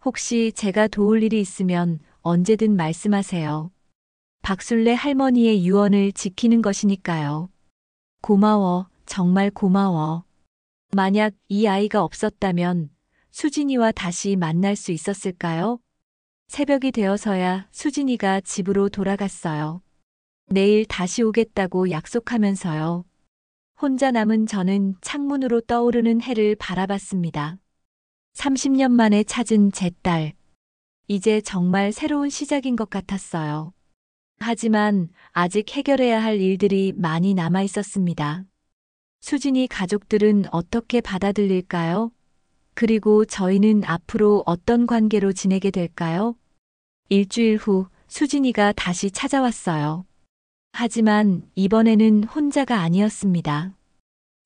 A: 혹시 제가 도울 일이 있으면 언제든 말씀하세요. 박술래 할머니의 유언을 지키는 것이니까요. 고마워, 정말 고마워. 만약 이 아이가 없었다면 수진이와 다시 만날 수 있었을까요? 새벽이 되어서야 수진이가 집으로 돌아갔어요. 내일 다시 오겠다고 약속하면서요. 혼자 남은 저는 창문으로 떠오르는 해를 바라봤습니다. 30년 만에 찾은 제 딸. 이제 정말 새로운 시작인 것 같았어요. 하지만 아직 해결해야 할 일들이 많이 남아 있었습니다. 수진이 가족들은 어떻게 받아들일까요? 그리고 저희는 앞으로 어떤 관계로 지내게 될까요? 일주일 후 수진이가 다시 찾아왔어요. 하지만 이번에는 혼자가 아니었습니다.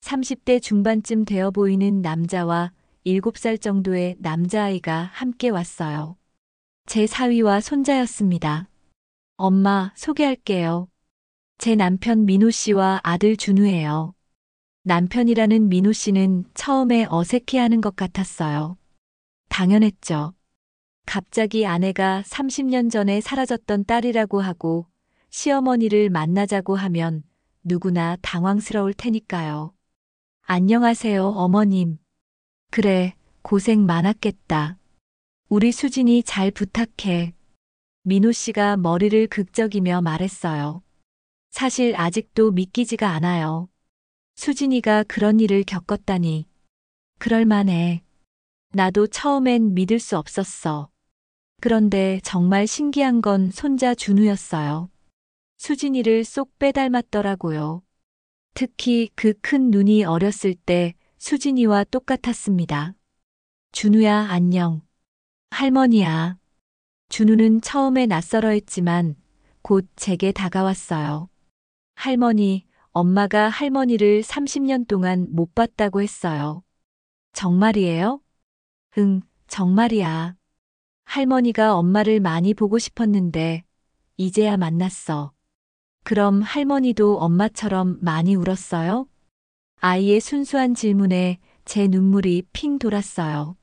A: 30대 중반쯤 되어 보이는 남자와 7살 정도의 남자아이가 함께 왔어요. 제 사위와 손자였습니다. 엄마, 소개할게요. 제 남편 민호 씨와 아들 준우예요. 남편이라는 민호 씨는 처음에 어색해하는 것 같았어요. 당연했죠. 갑자기 아내가 30년 전에 사라졌던 딸이라고 하고 시어머니를 만나자고 하면 누구나 당황스러울 테니까요. 안녕하세요, 어머님. 그래, 고생 많았겠다. 우리 수진이 잘 부탁해. 민호 씨가 머리를 극적이며 말했어요. 사실 아직도 믿기지가 않아요. 수진이가 그런 일을 겪었다니. 그럴만해. 나도 처음엔 믿을 수 없었어. 그런데 정말 신기한 건 손자 준우였어요. 수진이를 쏙 빼닮았더라고요. 특히 그 큰 눈이 어렸을 때 수진이와 똑같았습니다. 준우야, 안녕. 할머니야. 준우는 처음에 낯설어 했지만 곧 제게 다가왔어요. 할머니, 엄마가 할머니를 30년 동안 못 봤다고 했어요. 정말이에요? 응, 정말이야. 할머니가 엄마를 많이 보고 싶었는데 이제야 만났어. 그럼 할머니도 엄마처럼 많이 울었어요? 아이의 순수한 질문에 제 눈물이 핑 돌았어요.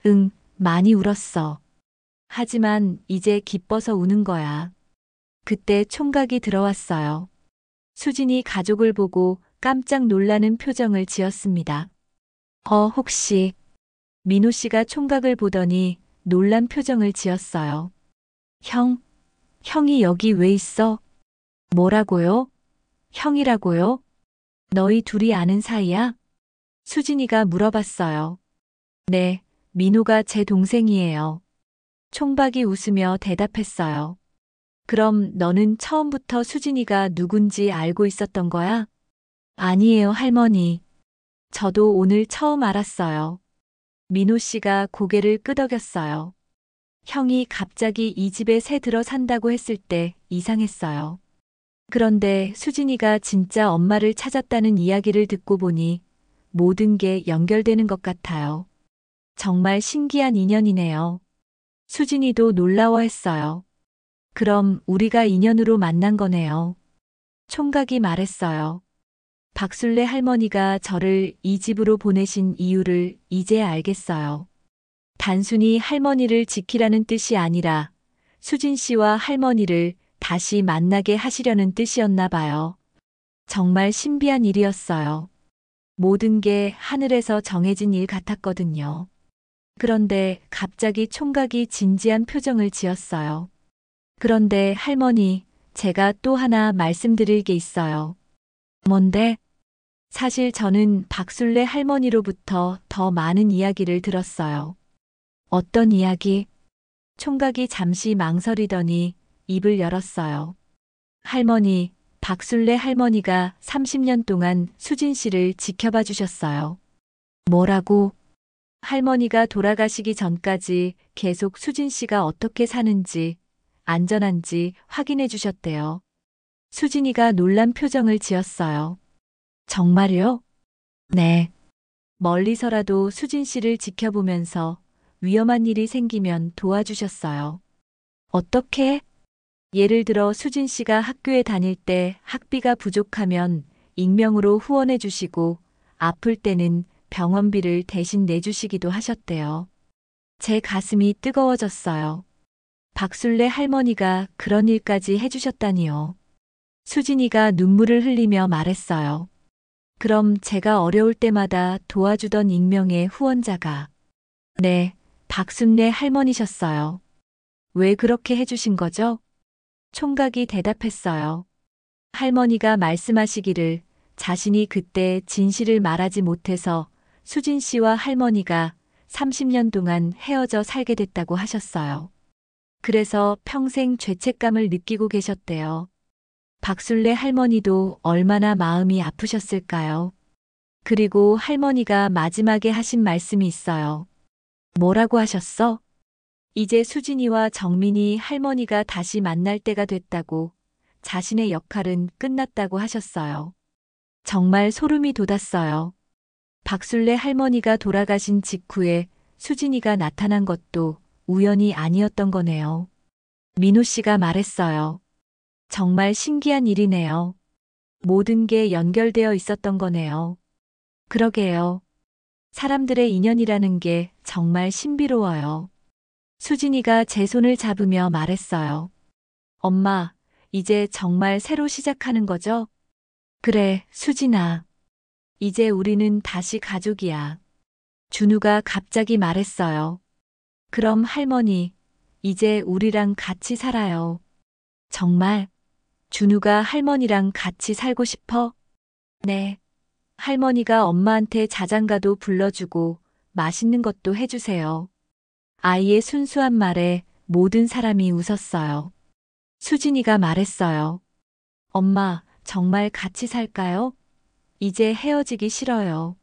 A: 응, 많이 울었어. 하지만 이제 기뻐서 우는 거야. 그때 총각이 들어왔어요. 수진이 가족을 보고 깜짝 놀라는 표정을 지었습니다. 혹시 민호 씨가 총각을 보더니 놀란 표정을 지었어요. 형, 형이 여기 왜 있어? 뭐라고요? 형이라고요? 너희 둘이 아는 사이야? 수진이가 물어봤어요. 네, 민호가 제 동생이에요. 총각이 웃으며 대답했어요. 그럼 너는 처음부터 수진이가 누군지 알고 있었던 거야? 아니에요, 할머니. 저도 오늘 처음 알았어요. 민호 씨가 고개를 끄덕였어요. 형이 갑자기 이 집에 새 들어 산다고 했을 때 이상했어요. 그런데 수진이가 진짜 엄마를 찾았다는 이야기를 듣고 보니 모든 게 연결되는 것 같아요. 정말 신기한 인연이네요. 수진이도 놀라워했어요. 그럼 우리가 인연으로 만난 거네요. 총각이 말했어요. 박술래 할머니가 저를 이 집으로 보내신 이유를 이제 알겠어요. 단순히 할머니를 지키라는 뜻이 아니라 수진 씨와 할머니를 다시 만나게 하시려는 뜻이었나 봐요. 정말 신비한 일이었어요. 모든 게 하늘에서 정해진 일 같았거든요. 그런데 갑자기 총각이 진지한 표정을 지었어요. 그런데 할머니, 제가 또 하나 말씀드릴 게 있어요. 뭔데? 사실 저는 박술래 할머니로부터 더 많은 이야기를 들었어요. 어떤 이야기? 총각이 잠시 망설이더니 입을 열었어요. 할머니, 박술래 할머니가 30년 동안 수진 씨를 지켜봐 주셨어요. 뭐라고? 할머니가 돌아가시기 전까지 계속 수진 씨가 어떻게 사는지, 안전한지 확인해 주셨대요. 수진이가 놀란 표정을 지었어요. 정말요? 네. 멀리서라도 수진 씨를 지켜보면서 위험한 일이 생기면 도와주셨어요. 어떻게? 예를 들어 수진 씨가 학교에 다닐 때 학비가 부족하면 익명으로 후원해 주시고 아플 때는 병원비를 대신 내주시기도 하셨대요. 제 가슴이 뜨거워졌어요. 박술래 할머니가 그런 일까지 해주셨다니요. 수진이가 눈물을 흘리며 말했어요. 그럼 제가 어려울 때마다 도와주던 익명의 후원자가 네, 박순례 할머니셨어요. 왜 그렇게 해주신 거죠? 총각이 대답했어요. 할머니가 말씀하시기를 자신이 그때 진실을 말하지 못해서 수진 씨와 할머니가 30년 동안 헤어져 살게 됐다고 하셨어요. 그래서 평생 죄책감을 느끼고 계셨대요. 박술래 할머니도 얼마나 마음이 아프셨을까요? 그리고 할머니가 마지막에 하신 말씀이 있어요. 뭐라고 하셨어? 이제 수진이와 정민이 할머니가 다시 만날 때가 됐다고, 자신의 역할은 끝났다고 하셨어요. 정말 소름이 돋았어요. 박술래 할머니가 돌아가신 직후에 수진이가 나타난 것도 우연이 아니었던 거네요. 민호 씨가 말했어요. 정말 신기한 일이네요. 모든 게 연결되어 있었던 거네요. 그러게요. 사람들의 인연이라는 게 정말 신비로워요. 수진이가 제 손을 잡으며 말했어요. 엄마, 이제 정말 새로 시작하는 거죠? 그래, 수진아. 이제 우리는 다시 가족이야. 준우가 갑자기 말했어요. 그럼 할머니, 이제 우리랑 같이 살아요. 정말? 준우가 할머니랑 같이 살고 싶어? 네. 할머니가 엄마한테 자장가도 불러주고 맛있는 것도 해주세요. 아이의 순수한 말에 모든 사람이 웃었어요. 수진이가 말했어요. 엄마, 정말 같이 살까요? 이제 헤어지기 싫어요.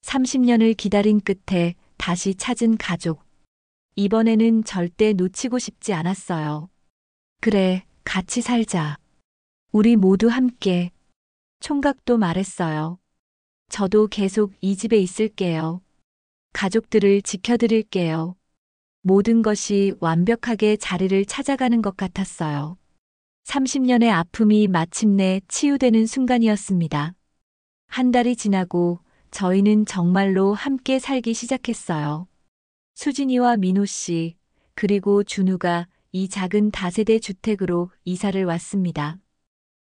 A: 30년을 기다린 끝에 다시 찾은 가족. 이번에는 절대 놓치고 싶지 않았어요. 그래, 같이 살자. 우리 모두 함께. 총각도 말했어요. 저도 계속 이 집에 있을게요. 가족들을 지켜드릴게요. 모든 것이 완벽하게 자리를 찾아가는 것 같았어요. 30년의 아픔이 마침내 치유되는 순간이었습니다. 한 달이 지나고 저희는 정말로 함께 살기 시작했어요. 수진이와 민호 씨, 그리고 준우가 이 작은 다세대 주택으로 이사를 왔습니다.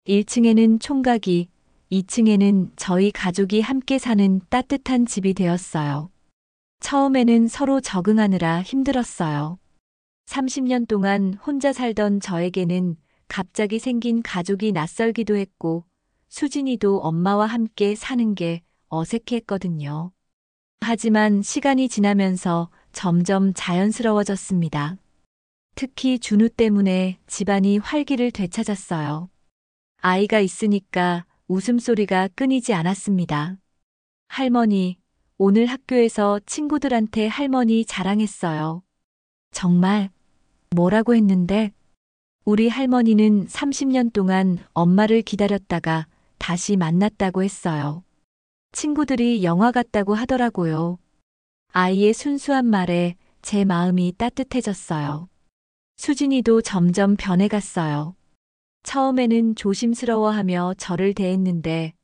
A: 1층에는 총각이, 2층에는 저희 가족이 함께 사는 따뜻한 집이 되었어요. 처음에는 서로 적응하느라 힘들었어요. 30년 동안 혼자 살던 저에게는 갑자기 생긴 가족이 낯설기도 했고, 수진이도 엄마와 함께 사는 게 어색했거든요. 하지만 시간이 지나면서 점점 자연스러워졌습니다. 특히 준우 때문에 집안이 활기를 되찾았어요. 아이가 있으니까 웃음소리가 끊이지 않았습니다. 할머니, 오늘 학교에서 친구들한테 할머니 자랑했어요. 정말 뭐라고 했는데? 우리 할머니는 30년 동안 엄마를 기다렸다가 다시 만났다고 했어요. 친구들이 영화 같다고 하더라고요. 아이의 순수한 말에 제 마음이 따뜻해졌어요. 수진이도 점점 변해갔어요. 처음에는 조심스러워하며 저를 대했는데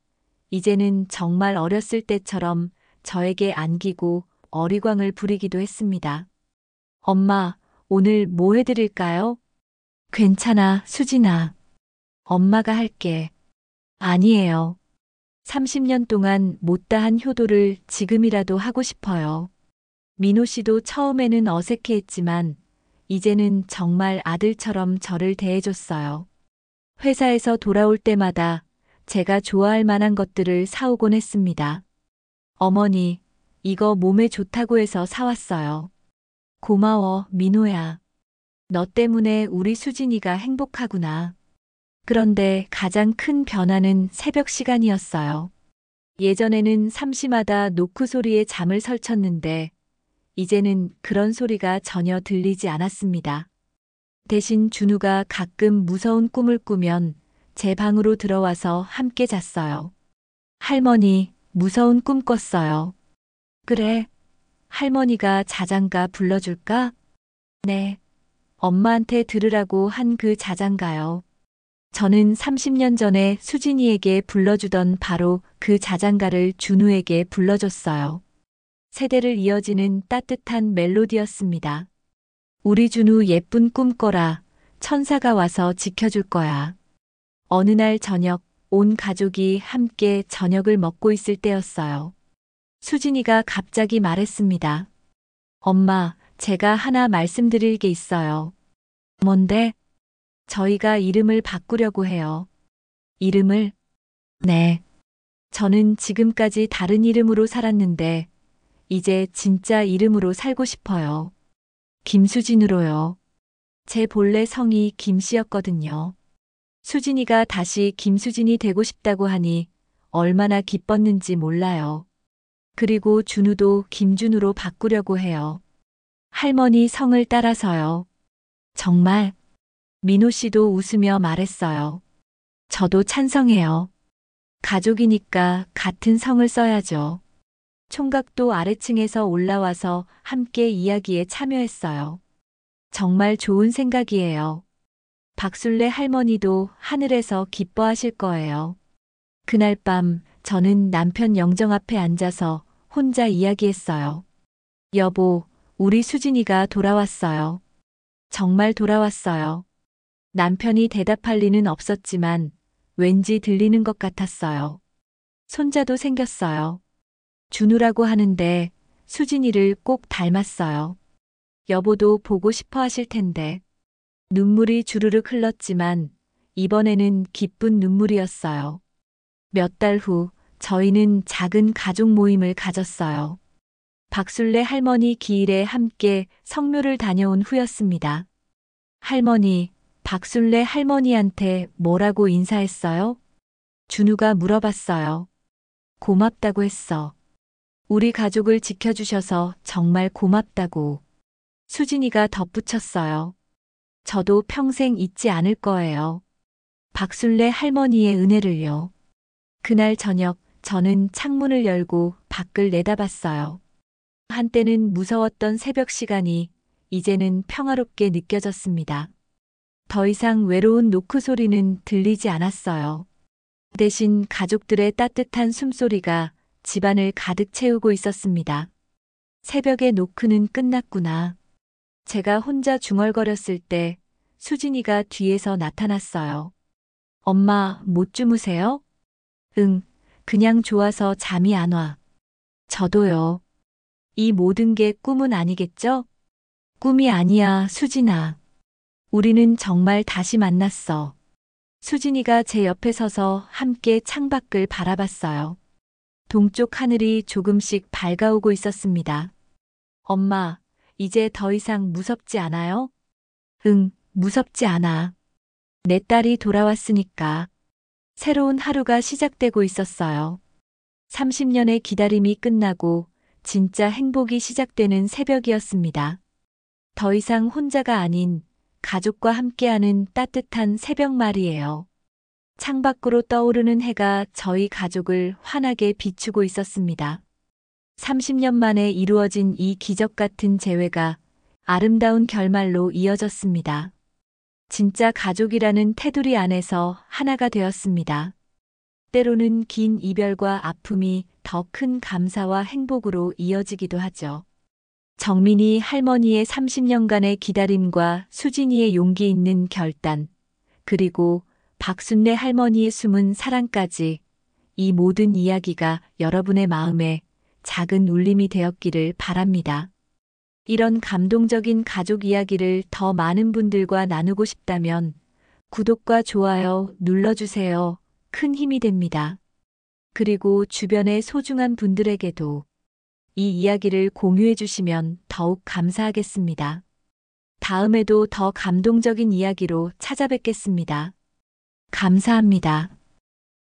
A: 이제는 정말 어렸을 때처럼 저에게 안기고 어리광을 부리기도 했습니다. 엄마, 오늘 뭐 해드릴까요? 괜찮아, 수진아. 엄마가 할게. 아니에요. 30년 동안 못다한 효도를 지금이라도 하고 싶어요. 민호 씨도 처음에는 어색해했지만 이제는 정말 아들처럼 저를 대해줬어요. 회사에서 돌아올 때마다 제가 좋아할 만한 것들을 사오곤 했습니다. 어머니, 이거 몸에 좋다고 해서 사왔어요. 고마워, 민호야. 너 때문에 우리 수진이가 행복하구나. 그런데 가장 큰 변화는 새벽 시간이었어요. 예전에는 삼시마다 노크 소리에 잠을 설쳤는데 이제는 그런 소리가 전혀 들리지 않았습니다. 대신 준우가 가끔 무서운 꿈을 꾸면 제 방으로 들어와서 함께 잤어요. 할머니, 무서운 꿈 꿨어요. 그래. 할머니가 자장가 불러줄까? 네. 엄마한테 들으라고 한 그 자장가요. 저는 30년 전에 수진이에게 불러주던 바로 그 자장가를 준우에게 불러줬어요. 세대를 이어지는 따뜻한 멜로디였습니다. 우리 준우 예쁜 꿈 꿔라. 천사가 와서 지켜줄 거야. 어느 날 저녁, 온 가족이 함께 저녁을 먹고 있을 때였어요. 수진이가 갑자기 말했습니다. 엄마, 제가 하나 말씀드릴 게 있어요. 뭔데? 저희가 이름을 바꾸려고 해요. 이름을? 네. 저는 지금까지 다른 이름으로 살았는데, 이제 진짜 이름으로 살고 싶어요. 김수진으로요. 제 본래 성이 김씨였거든요. 수진이가 다시 김수진이 되고 싶다고 하니 얼마나 기뻤는지 몰라요. 그리고 준우도 김준우로 바꾸려고 해요. 할머니 성을 따라서요. 정말? 민호 씨도 웃으며 말했어요. 저도 찬성해요. 가족이니까 같은 성을 써야죠. 총각도 아래층에서 올라와서 함께 이야기에 참여했어요. 정말 좋은 생각이에요. 박술래 할머니도 하늘에서 기뻐하실 거예요. 그날 밤 저는 남편 영정 앞에 앉아서 혼자 이야기했어요. 여보, 우리 수진이가 돌아왔어요. 정말 돌아왔어요. 남편이 대답할 리는 없었지만 왠지 들리는 것 같았어요. 손자도 생겼어요. 준우라고 하는데 수진이를 꼭 닮았어요. 여보도 보고 싶어 하실 텐데. 눈물이 주르륵 흘렀지만 이번에는 기쁜 눈물이었어요. 몇 달 후 저희는 작은 가족 모임을 가졌어요. 박술래 할머니 기일에 함께 성묘를 다녀온 후였습니다. 할머니, 박술래 할머니한테 뭐라고 인사했어요? 준우가 물어봤어요. 고맙다고 했어. 우리 가족을 지켜주셔서 정말 고맙다고. 수진이가 덧붙였어요. 저도 평생 잊지 않을 거예요. 박술래 할머니의 은혜를요. 그날 저녁 저는 창문을 열고 밖을 내다봤어요. 한때는 무서웠던 새벽 시간이 이제는 평화롭게 느껴졌습니다. 더 이상 외로운 노크 소리는 들리지 않았어요. 대신 가족들의 따뜻한 숨소리가 집안을 가득 채우고 있었습니다. 새벽의 노크는 끝났구나. 제가 혼자 중얼거렸을 때 수진이가 뒤에서 나타났어요. 엄마, 못 주무세요? 응, 그냥 좋아서 잠이 안 와. 저도요. 이 모든 게 꿈은 아니겠죠? 꿈이 아니야, 수진아. 우리는 정말 다시 만났어. 수진이가 제 옆에 서서 함께 창밖을 바라봤어요. 동쪽 하늘이 조금씩 밝아오고 있었습니다. 엄마, 이제 더 이상 무섭지 않아요? 응, 무섭지 않아. 내 딸이 돌아왔으니까. 새로운 하루가 시작되고 있었어요. 30년의 기다림이 끝나고 진짜 행복이 시작되는 새벽이었습니다. 더 이상 혼자가 아닌 가족과 함께하는 따뜻한 새벽말이에요. 창밖으로 떠오르는 해가 저희 가족을 환하게 비추고 있었습니다. 30년 만에 이루어진 이 기적 같은 재회가 아름다운 결말로 이어졌습니다. 진짜 가족이라는 테두리 안에서 하나가 되었습니다. 때로는 긴 이별과 아픔이 더 큰 감사와 행복으로 이어지기도 하죠. 정민이 할머니의 30년간의 기다림과 수진이의 용기 있는 결단, 그리고 박순례 할머니의 숨은 사랑까지 이 모든 이야기가 여러분의 마음에 작은 울림이 되었기를 바랍니다. 이런 감동적인 가족 이야기를 더 많은 분들과 나누고 싶다면 구독과 좋아요 눌러주세요. 큰 힘이 됩니다. 그리고 주변의 소중한 분들에게도 이 이야기를 공유해 주시면 더욱 감사하겠습니다. 다음에도 더 감동적인 이야기로 찾아뵙겠습니다. 감사합니다.